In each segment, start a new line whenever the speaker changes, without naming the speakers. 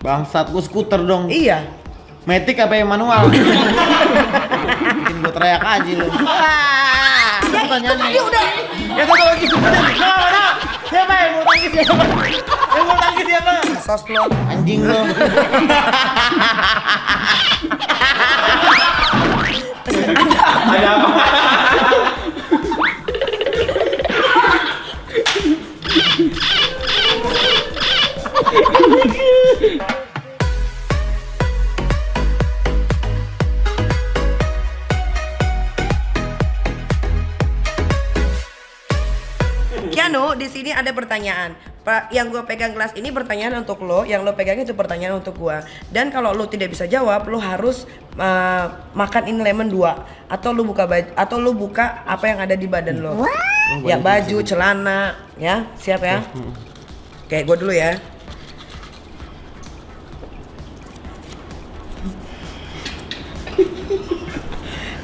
Bangsat, gua skuter dong.
Iya.
Matic apa yang manual? Bikin gua teriak aja lu.
Ya itu tadi udah.
Ya satu lagi skuter. Mana? Siapa yang mau tangkis siapa? Yang mau tangkis siapa?
Sos lu.
Anjing lu.
Ada apa?
Kianu, di sini ada pertanyaan. Yang gue pegang gelas ini pertanyaan untuk lo, yang lo pegang itu pertanyaan untuk gue. Dan kalau lo tidak bisa jawab, lo harus makan ini lemon 2 atau lo buka baju, atau lo buka apa yang ada di badan lo. Ya baju, celana, ya siap ya. Oke, gue dulu ya.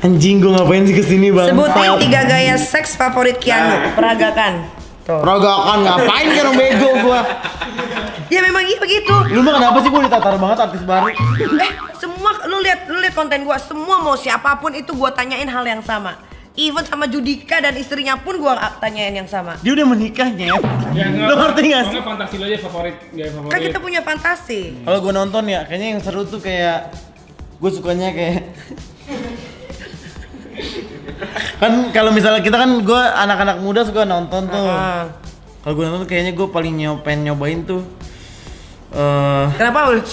Anjing, gua ngapain sih kesini bang?
Sebutin 3 gaya seks favorit Kianu. Peragakan. Tuh.
Peragakan ngapain kan orang bego gua?
Ya memang iya begitu.
Lu mah kenapa sih gua ditatar banget artis baru?
Semua lu lihat konten gua, semua mau siapapun itu gua tanyain hal yang sama. Even sama Judika dan istrinya pun gua tanyain yang sama.
Dia udah menikahnya.
Ya,
Lu ngerti gak sih?
Fantasi lo aja favorit, gaya favorit.
Kan kita punya fantasi.
Kalau gua nonton ya, kayaknya yang seru tuh kayak gua sukanya kayak kan kalau misalnya kita kan gue anak-anak muda suka nonton tuh. Kalau gue nonton kayaknya gue paling pengen nyobain tuh.
Kenapa harus?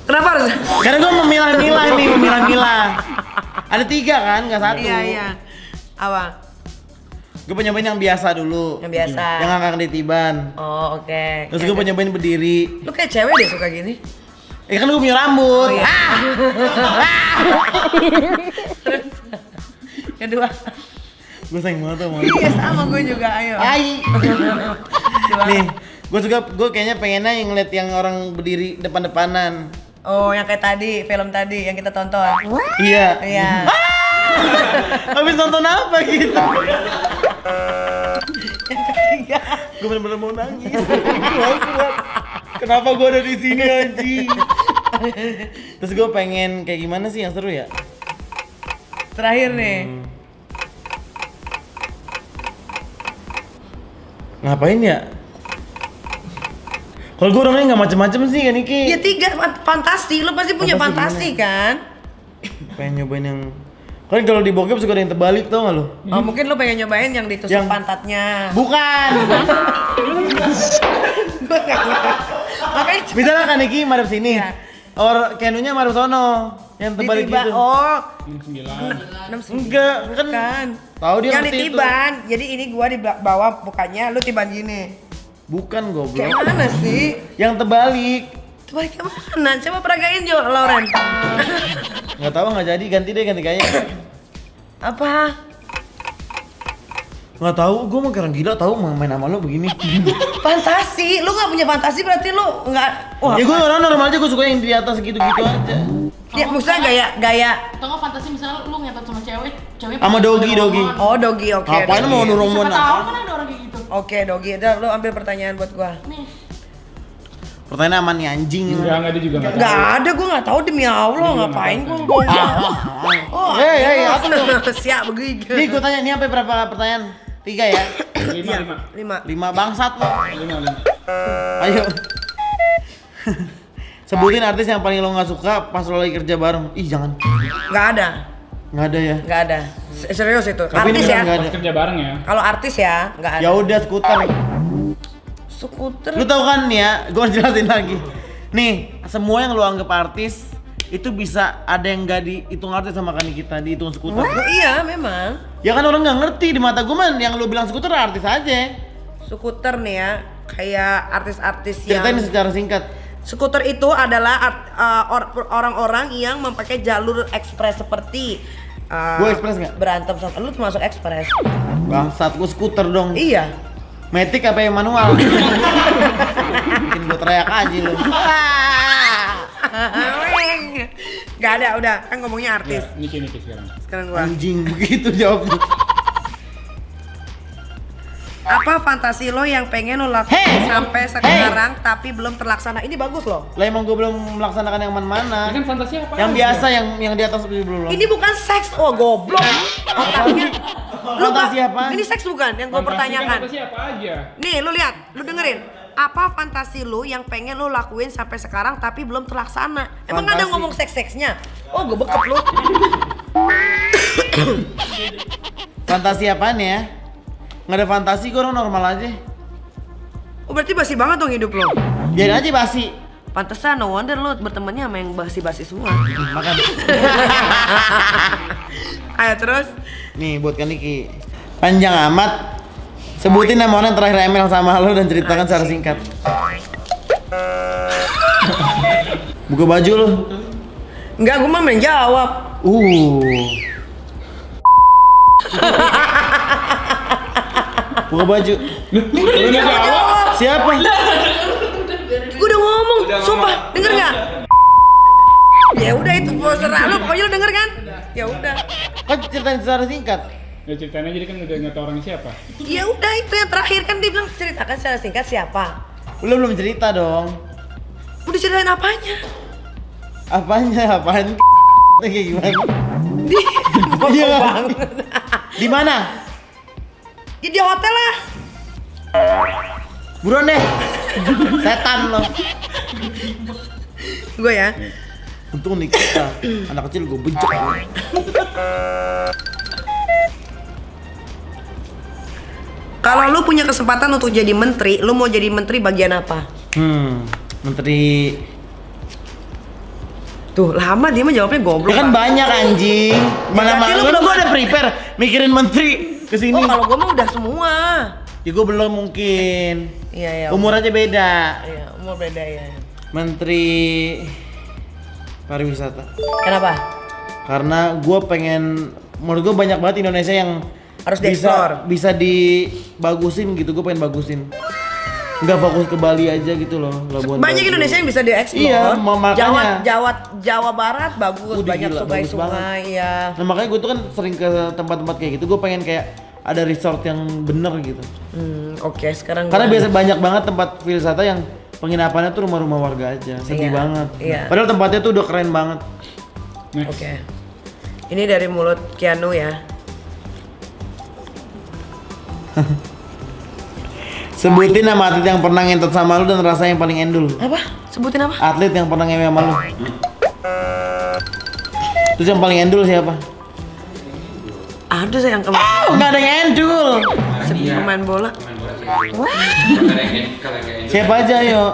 Karena gue memilah-milah nih, memilah-milah. Ada 3 kan, nggak 1.
Iya. Apa?
Gue pengen nyobain yang biasa dulu.
Yang biasa.
Yang ngangkat di tiban.
Oh oke.
Terus gue pengen nyobain berdiri.
Lu kayak cewek deh suka gini.
Kan gue punya rambut.
Oh, iya. Kedua.
Gue sayang banget sama
Iya sama gue juga, ayo.
Nih, gue kayaknya pengennya yang ngeliat yang orang berdiri depan-depanan.
Oh, yang kayak tadi, film tadi yang kita tonton.
Iya.
Iya.
Habis nonton apa gitu?
Yang ketiga.
Gue bener-bener mau nangis. Kenapa gue ada di sini anjing? Terus gue pengen kayak gimana sih yang seru ya?
Terakhir nih.
Ngapain ya? Kalau gue orangnya nggak macem-macem sih kan Iki.
Ya 3 fantasi, lu pasti punya fantasi kan?
Pengen nyobain yang kan kalau di bokep suka ada yang terbalik tau gak lo?
Oh mungkin lu pengen nyobain yang ditusuk pantatnya.
Bukan.
Gue nggak ngerti. Makanya
Misalnya kan Iki madep sini.
Iya.
Or Kenunya madep sono. Yang terbalik
ditiba,
gitu.
oh
9.
Enggak,
kan.
Tahu dia
yang
ngerti itu.
ditiban. Jadi ini gua di bawah bukannya, lu tiban gini.
Bukan goblok.
Kayak mana sih?
Yang terbalik.
Terbalik ke mana? Coba peragain Jo, Lauren.
Nggak tahu nggak jadi, ganti gaya.
Apa?
Nggak tahu, gue mau orang gila tahu main sama lo begini.
Fantasi, lu nggak punya fantasi berarti lu nggak. Wah,
Ya gue orang normal aja, gue suka yang di atas gitu-gitu aja.
ya maksudnya gaya.
Atau nggak fantasi misalnya lu ngetot sama cewek
Sama dogi.
Oh dogi, oke.
Ngapain mau nurungan
Siapa tahu
apa?
kan ada orang kayak gitu.
Oke dogi, udah lu ambil pertanyaan buat gua.
Nih,
Pertanyaan aman nih anjing.
Enggak dia juga enggak
Nggak ada, gua nggak tahu demi Allah ngapain gua ngomong. Oh,
aku tuh.
siap begitu.
Nih gue tanya, ini sampai berapa pertanyaan? 3 ya?
5.
5.
5 bangsat lo.
5.
Ayo. Sebutin artis yang paling lo nggak suka pas lo lagi kerja bareng. Ih jangan.
Nggak ada.
Nggak ada ya?
Nggak ada. Serius itu.
Tapi
Artis
ini
ya.
nggak ada.
Pas kerja bareng ya.
Kalau artis ya nggak ada.
Ya udah skuter.
Skuter.
Lu tau kan ya, gue harus jelasin lagi. Nih, semua yang lu anggap artis itu bisa ada yang gak dihitung artis sama kan kita, dihitung skuter.
Oh, iya memang.
Ya kan orang nggak ngerti di mata gue man, yang lu bilang skuter artis aja.
Skuter nih ya, kayak artis-artis yang.
Ceritain secara singkat.
Skuter itu adalah orang-orang yang memakai jalur ekspres seperti
Gue ekspres nggak?
berantem sama lu termasuk ekspres.
Bangsat, gue skuter dong.
Iya.
Matic apa yang manual? Bikin gue teriak aja lu.
Gak ada, udah kan ngomongnya artis.
Ya, Niki sekarang.
Sekarang gua.
Anjing begitu jawabnya.
Apa fantasi lo yang pengen lo lakuin sampai sekarang tapi belum terlaksana? Ini bagus loh.
Lah emang gue belum melaksanakan yang mana-mana.
Ini kan fantasi apa?
Yang biasa yang di atas belum.
Ini bukan seks, oh goblok. Otaknya.
Fantasi apa?
Ini seks bukan yang gue pertanyakan.
Fantasi apa aja?
Nih, lu lihat, lu dengerin. Apa fantasi lu yang pengen lu lakuin sampai sekarang tapi belum terlaksana? Emang ada
Fantasi.
ngomong seks-seksnya? Oh, gue bekep lu.
Fantasi apaan ya? Nggak ada fantasi, gue orang normal aja.
Oh, berarti basi banget dong hidup lo.
Biarin aja basi.
Pantesan, no wonder lu bertemannya sama yang basi-basi semua.
Makan.
Ayo terus.
Nih buat Kaniki. Panjang amat. Sebutin nama orang yang terakhir email sama lo dan ceritakan secara singkat. Buka baju lo.
Enggak, gue mah main jawab.
Buka baju.
Udah jawab.
Siapa?
Gue udah ngomong, sumpah, denger nggak? Ya udah itu terserah lu, pokoknya lu denger kan? Ya udah.
Kan ceritain secara singkat.
Ya ceritanya jadi kan udah nggak tahu orangnya siapa.
Ya udah itu yang terakhir kan dia bilang ceritakan secara singkat siapa?
Lu belum cerita dong.
Udah ceritain apanya?
Apaan? Kayak gimana?
Iya.
Di mana?
Ya di hotel lah.
Buruan deh. Setan lo.
Gue ya.
Untung nih kita anak kecil gue bejek.
Kalau lu punya kesempatan untuk jadi menteri, lu mau jadi menteri bagian apa?
Menteri.
Tuh lama dia mah jawabnya goblok.
Ya kan
Pak.
banyak anjing.
Berarti lu
Mana
belum
gue
ada.
udah prepare mikirin menteri kesini.
Oh kalau gue mah udah semua.
Ya gue belum mungkin.
Iya ya.
Umur aja beda.
Iya umur beda ya.
Menteri pariwisata.
Kenapa?
Karena gue pengen, menurut gue banyak banget Indonesia yang
Harus dieksplor.
bisa dibagusin gitu. Gue pengen bagusin. Nggak fokus ke Bali aja gitu loh. Labuan
Banyak
Bajo.
Indonesia yang bisa dieksplor.
Iya, makanya.
Jawa Barat bagus,
Udah
banyak
gila,
sungai-sungai ya.
Nah makanya gue tuh kan sering ke tempat-tempat kayak gitu. Gue pengen kayak ada resort yang bener gitu.
Oke, sekarang
Karena
gua-
biasa banyak banget tempat wisata yang penginapannya tuh rumah-rumah warga aja. Sedih
Iya,
banget.
iya.
Padahal tempatnya tuh udah keren banget.
Oke. Ini dari mulut Keanu ya.
Sebutin nama atlet yang pernah ngentot sama lu dan rasa yang paling endul.
Apa? Sebutin apa?
Atlet yang pernah ngewe sama lu. Terus yang paling endul siapa?
Ada saya yang kemarin
Oh, nggak ada yang endul.
pemain bola.
Siapa aja yo?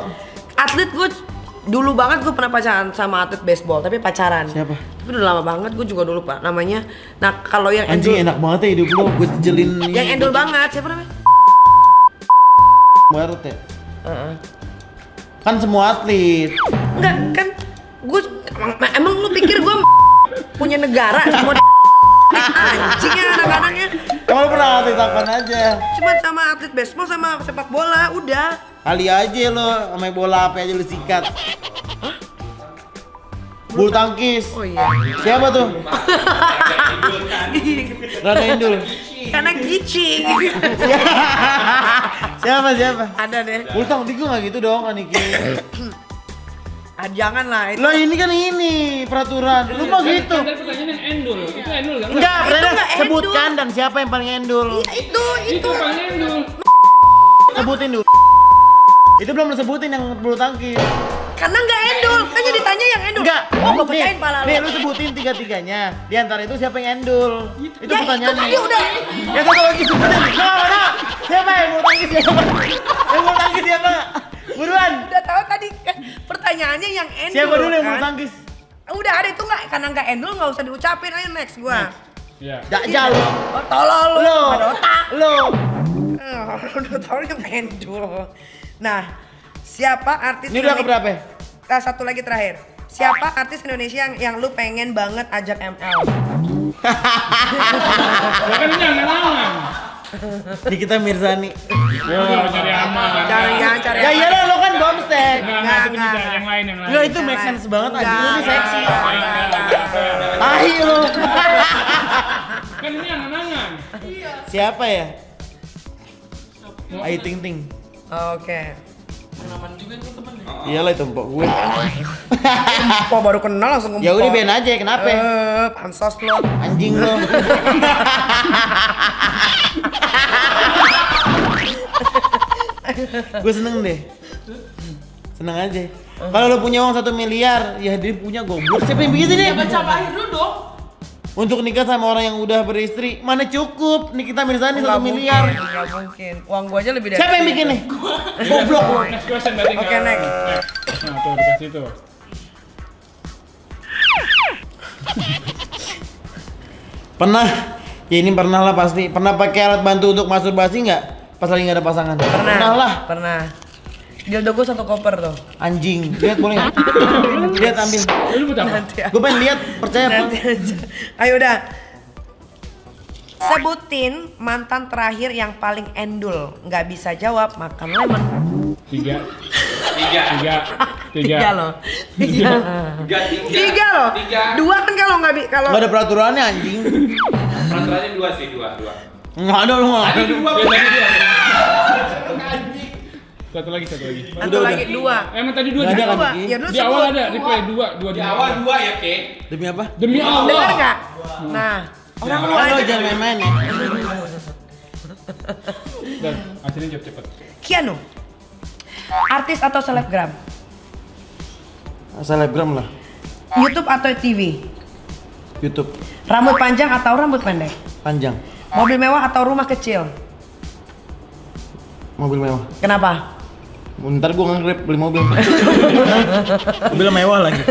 Atlet gue dulu banget gue pernah pacaran sama atlet baseball, tapi pacaran.
Siapa?
Tapi udah lama banget, gue juga dulu pak namanya. Nah kalau yang
Anjing
endul,
enak banget ya hidup lu. Gue jelin
yang endul banget siapa namanya?
Barat ya. Kan semua atlet.
Enggak kan, gue emang lu pikir gue punya negara semua anjing ya anak-anaknya.
Kamu pernah atlet apaan aja?
Cuma sama atlet baseball sama sepak bola udah.
Kali aja lo sama bola apa aja lu sikat. Bulu tangkis.
Oh iya.
Siapa tuh? Rada endul.
Karena gicing.
Siapa?
Ada deh.
Bulu tangkis gue nggak gitu dong, Aniki.
Ah, jangan lah itu.
Lo ini kan ini peraturan. Lu mah gitu.
Kan dari pertanyaan yang endul. Itu endul kan?
Enggak, Brenda,
nggak endul.
sebutkan dan siapa yang paling endul.
Iya, itu.
Itu paling endul.
Sebutin dulu. Itu belum disebutin yang bulu tangkis.
Karena nggak endul. Kan jadi tanya yang endul.
Enggak.
Oh, gue pecahin pala
Nih,
lu.
lu sebutin tiga-tiganya. Di antara itu siapa yang endul? Itu
Ya,
pertanyaannya.
itu tadi udah.
Ya satu lagi sebutin. Mana? Siapa yang bulu tangkis siapa? Yang bulu tangkis siapa? Buruan.
Udah tahu tadi kan pertanyaannya yang endul.
Siapa dulu yang bulu
kan?
tangkis?
Udah ada itu nggak? Karena nggak endul nggak usah diucapin aja next gua.
Iya.
Jajal lo.
Oh, tolol lu.
Lo.
Ada otak.
Lo.
Udah tahu yang endul. Nah, siapa artis
Ini udah keberapa?
Nah, satu lagi terakhir. Siapa artis Indonesia yang lu pengen banget ajak ML?
Ya kan ini angan-angan.
Nikita Mirzani.
Yo, cari aman.
Cari.
Ya iyalah lo kan bomstek.
Enggak, itu
Nggak.
bisa yang lain yang lain.
Enggak itu make sense banget aja. Lu ini seksi.
Enggak.
Tai lo.
Kan ini angan-angan.
Siapa ya? Ayu Ting Ting.
Oke.
Kenaman juga itu temen.
Iyalah itu empok gue.
Kok baru kenal langsung ngempok.
Ya udah biarin aja, kenapa?
Pansos lo.
Anjing lo. Gue seneng deh. Seneng aja. Kalau lo punya uang 1 miliar, ya dia punya goblok. Siapa yang begitu nih?
Ya baca akhir dulu dong.
Untuk nikah sama orang yang udah beristri, mana cukup? Nikita Mirzani 1 miliar.
Enggak mungkin. Uang gua aja lebih dari.
Siapa yang bikin nih? Goblok lo.
Next question berarti.
Oke, next.
Nah, tuh dikasih tuh.
Pernah? Ya ini pernah lah pasti. Pernah pakai alat bantu untuk masturbasi nggak? Pas lagi nggak ada pasangan?
Pernah
lah.
Pernah. Dildo gua 1 koper tuh.
Anjing. Lihat boleh nggak? Lihat ambil.
Lu buat apa?
Nanti ya.
Gue pengen lihat. Percaya apa?
Nanti aja. Ayo udah. Sebutin mantan terakhir yang paling endul. Nggak bisa jawab, makan lemon.
3
loh. Tiga loh. 2 kan kalau nggak kalau.
Gak ada peraturannya anjing.
Peraturannya 2 sih, 2.
Nggak ada lu nggak ada.
Satu lagi.
Satu lagi 2.
Emang tadi 2
Nggak ada kan,
Dua.
Ki?
Ya lu
di awal
sebut.
ada replay 2
Di awal 2 ya, Ke?
Demi apa?
Demi Allah.
Dengar nggak? Nah, orang lu
Kan lo
aja.
jangan main-main ya.
Dan hasilnya jawab cepet.
Keanu. Artis atau selebgram?
Selebgram lah.
YouTube atau TV?
YouTube.
Rambut panjang atau rambut pendek?
Panjang.
Mobil mewah atau rumah kecil?
Mobil mewah.
Kenapa?
Ntar gue nge-grab beli mobil. Mobil mewah lagi.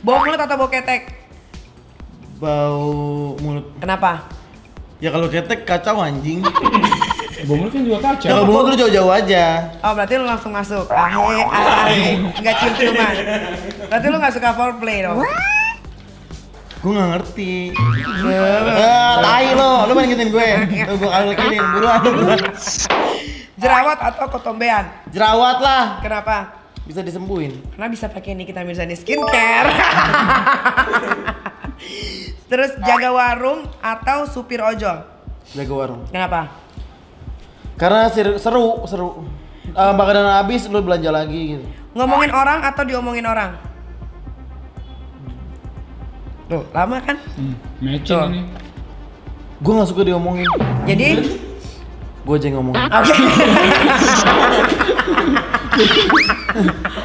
Bau mulut atau bau ketek?
Bau mulut.
Kenapa?
Ya kalau ketek kacau anjing.
Bomul kan juga
Ya
kacau.
kalau mulut lu jauh-jauh aja.
Oh berarti lu langsung masuk. Nggak cium-ciuman. Berarti lu nggak suka foreplay dong?
Gue gak ngerti. Tai lo, lu main ngikutin gue. Tuh gue kaliin, buruan.
Jerawat atau ketombean?
Jerawat lah.
Kenapa?
Bisa disembuhin.
Karena bisa pakai Nikita Mirzani skincare. Terus jaga warung atau supir ojol?
Jaga warung.
Kenapa?
Karena seru. Makanan habis lu belanja lagi gitu.
Ngomongin orang atau diomongin orang? Tuh, lama kan?
Matching
Tuh.
ini.
Gue gak suka diomongin.
Jadi,
Gue aja yang ngomongin.
oke.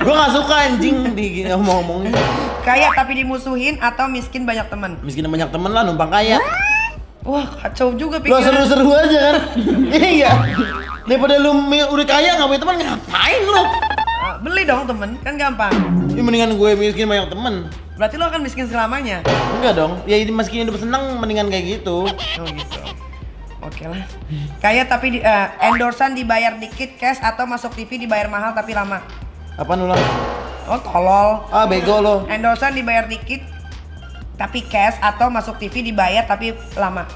Gue gak suka anjing ngomongin.
Kaya tapi dimusuhin atau miskin banyak teman?
Miskin banyak temen lah, numpang kaya.
Wah, kacau juga
Lo
pikiran.
seru-seru aja kan? Iya. Daripada lu udah kaya gak punya teman, ngapain lu?
Beli dong temen, kan gampang.
Ini mendingan gue miskin banyak temen.
Berarti lo akan miskin selamanya.
Enggak dong. Ya ini miskin hidup senang mendingan kayak gitu.
Oh gitu. Oke lah. Kaya tapi endorsean dibayar dikit cash atau masuk TV dibayar mahal tapi lama.
Apaan ulang?
Oh tolol.
Ah bego lo.
Endorsean dibayar dikit tapi cash atau masuk TV dibayar tapi lama.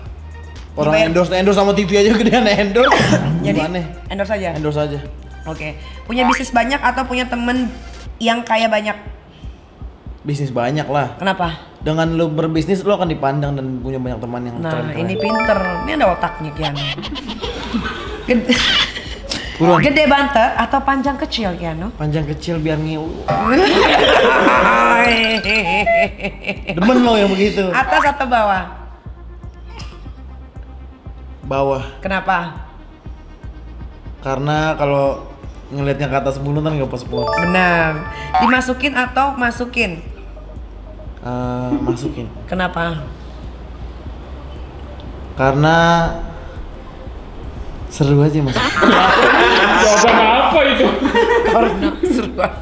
Orang
Dibayar-
endorse sama TV aja gedean endorse.
Jadi
Gimana?
endorse aja.
Endorse aja.
Oke. Punya bisnis banyak atau punya temen yang kaya banyak?
Bisnis banyak lah.
Kenapa?
Dengan lu berbisnis lu akan dipandang dan punya banyak teman yang
Nah
keren-keren.
ini pinter. Ini ada otaknya Kiano. Gede,
Buruan.
gede banter atau panjang kecil Kiano?
Panjang kecil biar ngiu. Demen lo yang begitu.
Atas atau bawah?
Bawah.
Kenapa?
Karena kalau ngelihatnya ke atas mulu kan nggak puas-puas.
Benar. Dimasukin atau masukin?
Masukin.
Kenapa?
Karena seru aja mas.
Jawaban apa itu?
Karena seru banget.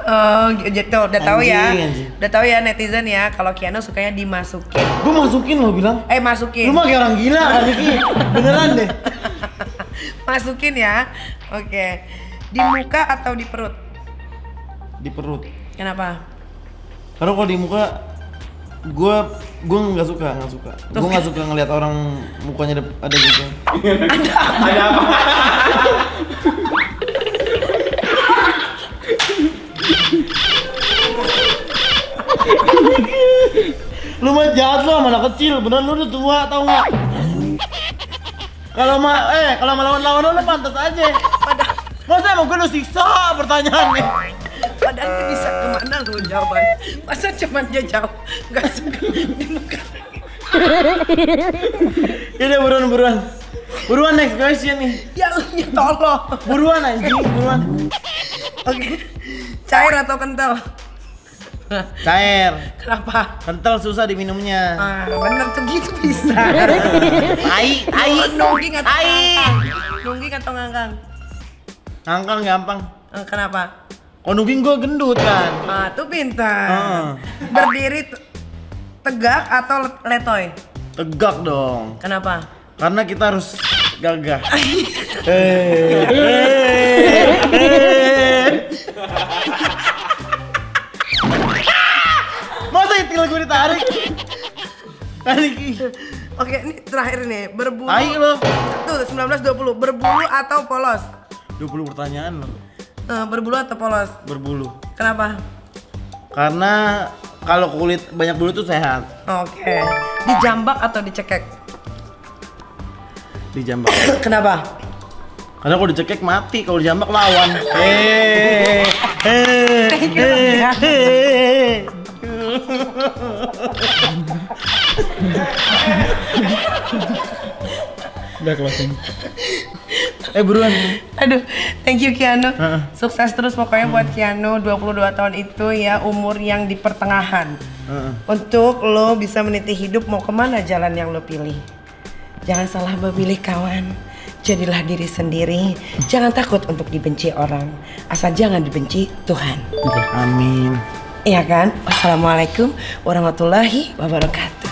Oh, gitu. Udah tahu ya.
Anjing.
Udah tahu ya netizen ya. Kalau Kiano sukanya dimasukin.
Gue masukin lo bilang.
Masukin.
Lu mah kayak orang gila kan Niki. Beneran deh.
Masukin ya. Oke. Di muka atau di perut?
Di perut.
Kenapa?
Karena kalau di muka gue nggak suka. Gue nggak suka ngelihat orang mukanya ada gitu.
Ada apa?
Lu mah jahat lu sama anak kecil, beneran lu udah tua tau nggak? Kalau sama lawan-lawan lo pantas aja. Masa emang gue lu siksa pertanyaannya?
Padahal dia bisa kemana lu jawabannya? Masa cuma dia jawab, nggak suka di muka.
Yaudah buruan next question nih.
Ya lu ya tolong.
Buruan anjing, buruan.
Oke, cair atau kental?
Cair.
Kenapa?
Kental susah diminumnya.
Bener tuh gitu bisa.
Tai.
Nungging atau ngangkang? Nungging atau ngangkang?
Ngangkang gampang.
Kenapa?
Kalau nungging gue gendut kan.
Tuh pintar. Berdiri tegak atau letoy?
Tegak dong.
Kenapa?
Karena kita harus gagah. Masa itil gue ditarik? Tarik.
Oke, ini terakhir nih. Berbulu.
Ayo lo.
Tuh 19-20. Berbulu atau polos?
20 pertanyaan lo.
Berbulu atau polos?
Berbulu.
Kenapa?
Karena kalau kulit banyak bulu tuh sehat.
Oke. Dijambak atau dicekek?
Dijambak.
Kenapa?
Karena kalau dicekek mati, kalau dijambak lawan.
Udah closing.
Buruan.
Aduh, thank you Keanu. Sukses terus pokoknya buat Keanu. 22 tahun itu ya umur yang di pertengahan. Untuk lo bisa meniti hidup mau kemana jalan yang lo pilih. Jangan salah memilih kawan. Jadilah diri sendiri. Jangan takut untuk dibenci orang. Asal jangan dibenci Tuhan.
Amin.
Iya kan? Wassalamualaikum warahmatullahi wabarakatuh.